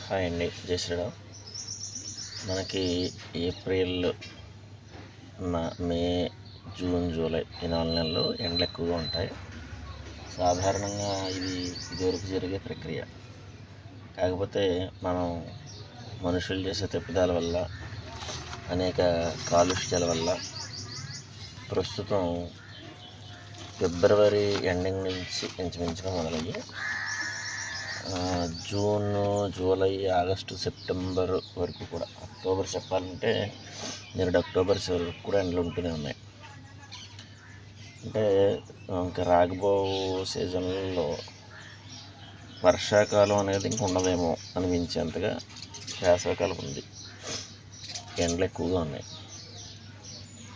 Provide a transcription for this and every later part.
Hi అండి, జై శ్రీరామ్. మనకి ఏప్రిల్, మే, జూన్, జూలై ఈ 4 నెలలు ఎండలు ఎక్కువగా ఉంటాయి. సాధారణంగా ఇదివరకు జరిగే ప్రక్రియ. కాకపోతే మనం మనుషులు చేసే తప్పిదాల వల్ల, అనేక కాలుష్యాల వల్ల ప్రస్తుతం ఫిబ్రవరి ఎండింగ్ నుంచి ఇంచుమించుగా మొదలయ్యి జూన్, జూలై, ఆగస్టు, సెప్టెంబర్ వరకు కూడా, అక్టోబర్ చెప్పాలంటే నేడు అక్టోబర్ వరకు కూడా ఎండలు ఉంటూనే ఉన్నాయి. అంటే ఇంకా రాబో సీజన్లో వర్షాకాలం అనేది ఇంక ఉండదేమో అనిపించేంతగా వేసవికాలం ఉంది. ఎండలు ఎక్కువగా ఉన్నాయి.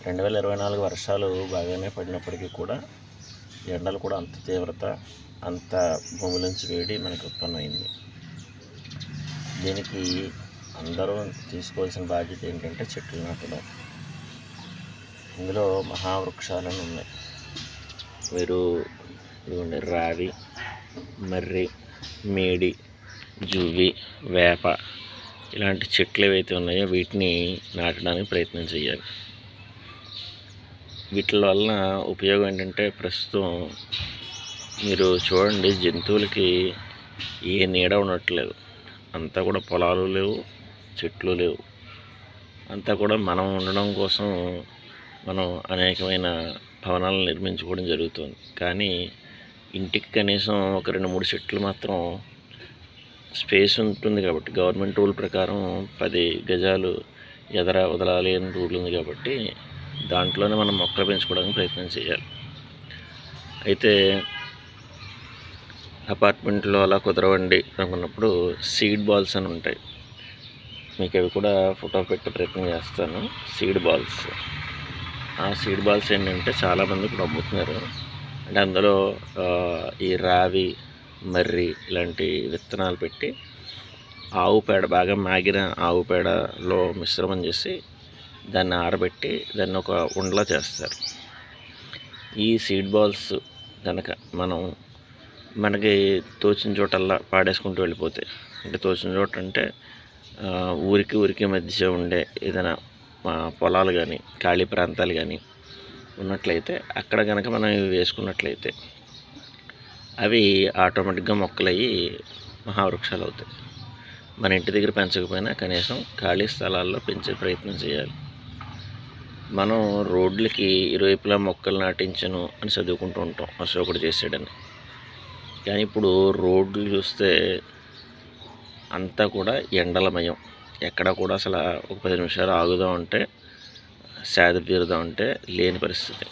2024 వర్షాలు బాగానే పడినప్పటికీ కూడా ఎండలు కూడా అంత తీవ్రత, అంత భూమిలోంచి వేడి మనకు ఉత్పన్నమైంది. దీనికి అందరూ తీసుకోవాల్సిన బాధ్యత ఏంటంటే చెట్లు నాటడం. ఇందులో మహావృక్షాలను ఉన్నాయి. మీరు ఇదిగోండి, రావి, మర్రి, మేడి, జువ్వి, వేప ఇలాంటి చెట్లు ఏవైతే ఉన్నాయో వీటిని నాటడానికి ప్రయత్నం చేయాలి. వీటి వలన ఉపయోగం ఏంటంటే, ప్రస్తుతం మీరు చూడండి, జంతువులకి ఏ నీడ ఉండట్లేదు. అంతా కూడా పొలాలు లేవు, చెట్లు లేవు. అంతా కూడా మనం ఉండడం కోసం మనం అనేకమైన భవనాలను నిర్మించుకోవడం జరుగుతుంది. కానీ ఇంటికి కనీసం ఒక 2-3 చెట్లు మాత్రం స్పేస్ ఉంటుంది. కాబట్టి గవర్నమెంట్ రూల్ ప్రకారం 10 గజాలు ఎదర వదలాలి అని రూల్ ఉంది. కాబట్టి దాంట్లోనే మనం మొక్కలు పెంచుకోవడానికి ప్రయత్నం చేయాలి. అయితే అపార్ట్మెంట్లో అలా కుదరవండి అనుకున్నప్పుడు సీడ్ బాల్స్ అని ఉంటాయి. మీకు అవి కూడా ఫోటో పెట్టే ప్రయత్నం చేస్తాను. సీడ్ బాల్స్, ఆ సీడ్ బాల్స్ ఏంటంటే చాలామంది ఇప్పుడు అమ్ముతున్నారు. అంటే అందులో ఈ రావి, మర్రి ఇలాంటి విత్తనాలు పెట్టి ఆవు పేడ, బాగా మాగిన ఆవు పేడలో మిశ్రమం చేసి దాన్ని ఆరబెట్టి దాన్ని ఒక ఉండలా చేస్తారు. ఈ సీడ్ బాల్స్ కనుక మనకి తోచిన చోటల్లా పాడేసుకుంటూ వెళ్ళిపోతాయి. అంటే తోచిన చోట అంటే ఊరికి మధ్య ఉండే ఏదైనా పొలాలు కానీ, ఖాళీ ప్రాంతాలు కానీ ఉన్నట్లయితే అక్కడ కనుక మనం ఇవి వేసుకున్నట్లయితే అవి ఆటోమేటిక్గా మొక్కలయ్యి మహావృక్షాలు అవుతాయి. మన ఇంటి దగ్గర పెంచకపోయినా కనీసం ఖాళీ స్థలాల్లో పెంచే ప్రయత్నం చేయాలి. మనం రోడ్లకి ఇరువైపులా మొక్కలు నాటించను అని చదువుకుంటూ ఉంటాం, అశోకుడు చేసాడని. కానీ ఇప్పుడు రోడ్లు చూస్తే అంతా కూడా ఎండలమయం. ఎక్కడ కూడా అసలు ఒక 10 నిమిషాలు ఆగుదామంటే, సేద తీరుదామంటే లేని పరిస్థితి.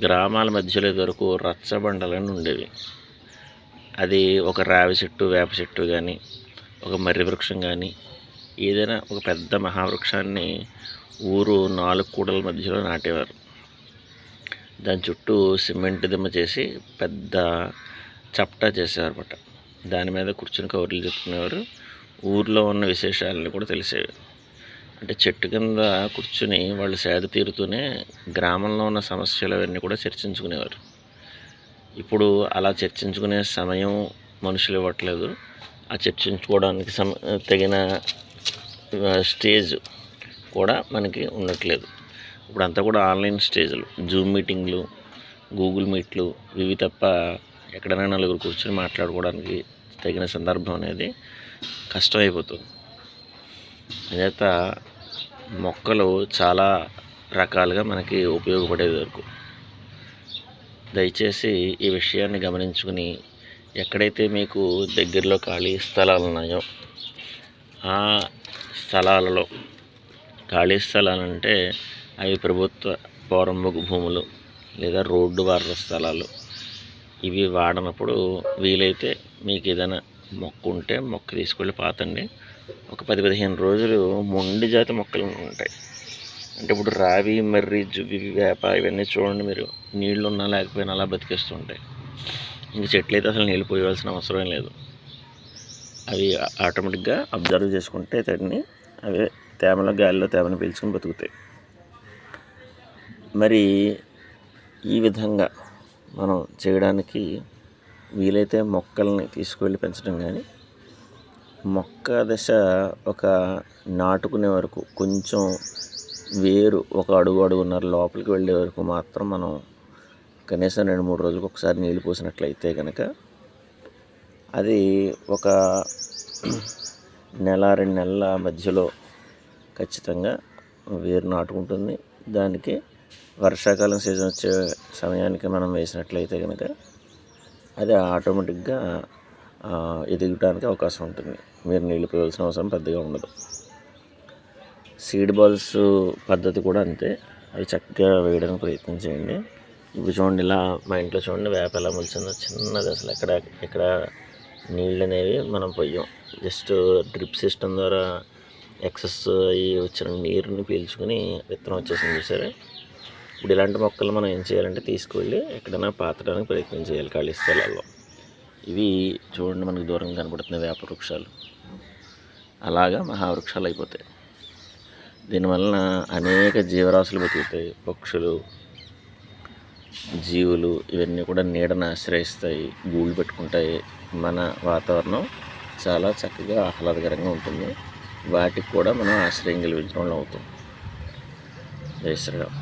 గ్రామాల మధ్యలో వరకు రచ్చబండలని ఉండేవి. అది ఒక రావి చెట్టు, వేప చెట్టు కానీ, ఒక మర్రి వృక్షం కానీ, ఏదైనా ఒక పెద్ద మహావృక్షాన్ని ఊరు 4 కూడల మధ్యలో నాటేవారు. దాని చుట్టూ సిమెంట్ దిమ్మ చేసి పెద్ద చప్టా చేసేవారు అన్నమాట. దాని మీద కూర్చుని కబుర్లు చెప్పుకునేవారు. ఊర్లో ఉన్న విశేషాలను కూడా తెలిసేవి. అంటే చెట్టు కింద కూర్చుని వాళ్ళు సేద తీరుతూనే గ్రామంలో ఉన్న సమస్యలు అవన్నీ కూడా చర్చించుకునేవారు. ఇప్పుడు అలా చర్చించుకునే సమయం మనుషులు ఇవ్వట్లేదు. ఆ చర్చించుకోవడానికి తగిన స్టేజ్ కూడా మనకి ఉండట్లేదు. ఇప్పుడు అంతా కూడా ఆన్లైన్ స్టేజ్లు, జూమ్ మీటింగ్లు, గూగుల్ మీట్లు ఇవి తప్ప ఎక్కడైనా నలుగురు కూర్చొని మాట్లాడుకోవడానికి తగిన సందర్భం అనేది కష్టమైపోతుంది. అదేత మొక్కలు చాలా రకాలుగా మనకి ఉపయోగపడేది వరకు దయచేసి ఈ విషయాన్ని గమనించుకుని, ఎక్కడైతే మీకు దగ్గరలో ఖాళీ స్థలాలు ఉన్నాయో ఆ స్థలాలలో, ఖాళీ స్థలాలంటే అవి ప్రభుత్వ పౌరంబకు భూములు లేదా రోడ్డు వార స్థలాలు, ఇవి వాడనప్పుడు వీలైతే మీకు ఏదైనా మొక్క ఉంటే మొక్క తీసుకెళ్ళి పాతండి. ఒక 10-15 రోజులు మొండి జాతి మొక్కలు ఉంటాయి. అంటే ఇప్పుడు రావి, మర్రి, జువ్వి, వేప ఇవన్నీ చూడండి, మీరు నీళ్లు ఉన్నా లేకపోయినా అలా బతికేస్తూ ఉంటాయి. ఇంక చెట్లు అయితే అసలు నీళ్ళు పోయవలసిన అవసరం లేదు. అవి ఆటోమేటిక్గా అబ్జర్వ్ చేసుకుంటే తడిని అవి తేమలో, గాలిలో తేమను పీల్చుకుని బతుకుతాయి. మరి ఈ విధంగా మనం చేయడానికి వీలైతే మొక్కల్ని తీసుకువెళ్ళి పెంచడం కానీ, మొక్క దశ ఒక నాటుకునే వరకు కొంచెం వేరు ఒక అడుగున్నర లోపలికి వెళ్ళే వరకు మాత్రం మనం కనీసం 2-3 రోజులకు ఒకసారి నీళ్ళు పోసినట్లయితే కనుక అది ఒక నెల 2 నెలల మధ్యలో ఖచ్చితంగా వేరు నాటుకుంటుంది. దానికి వర్షాకాలం సీజన్ వచ్చే సమయానికి మనం వేసినట్లయితే కనుక అది ఆటోమేటిక్గా ఎదగడానికి అవకాశం ఉంటుంది. మీరు నీళ్ళు పోయాల్సిన అవసరం పెద్దగా ఉండదు. సీడ్ బాల్స్ పద్ధతి కూడా అంతే, అవి చక్కగా వేయడానికి ప్రయత్నం చేయండి. ఇప్పుడు చూడండి, ఇలా మా ఇంట్లో చూడండి వేప ఎలా మొలిచిందో, చిన్నది అసలు ఎక్కడ నీళ్ళు అనేవి మనం పోయాం. జస్ట్ డ్రిప్ సిస్టమ్ ద్వారా ఎక్సెస్ అయ్యి వచ్చిన నీరుని పీల్చుకుని విత్తనం వచ్చేసింది చూసారా. ఇప్పుడు ఇలాంటి మొక్కలు మనం ఏం చేయాలంటే తీసుకువెళ్ళి ఎక్కడైనా పాతడానికి ప్రయత్నం చేయాలి ఖాళీ స్థలాల్లో. ఇవి చూడండి మనకు దూరంగా కనబడుతున్న వేప వృక్షాలు అలాగా మహావృక్షాలు అయిపోతాయి. దీనివలన అనేక జీవరాశులు బతుకుతాయి. పక్షులు, జీవులు ఇవన్నీ కూడా నీడను ఆశ్రయిస్తాయి, గూళ్ళు పెట్టుకుంటాయి. మన వాతావరణం చాలా చక్కగా ఆహ్లాదకరంగా ఉంటుంది. వాటికి కూడా మనం ఆశ్రయం కల్పించడం అవుతాం. జై శ్రీరామ్.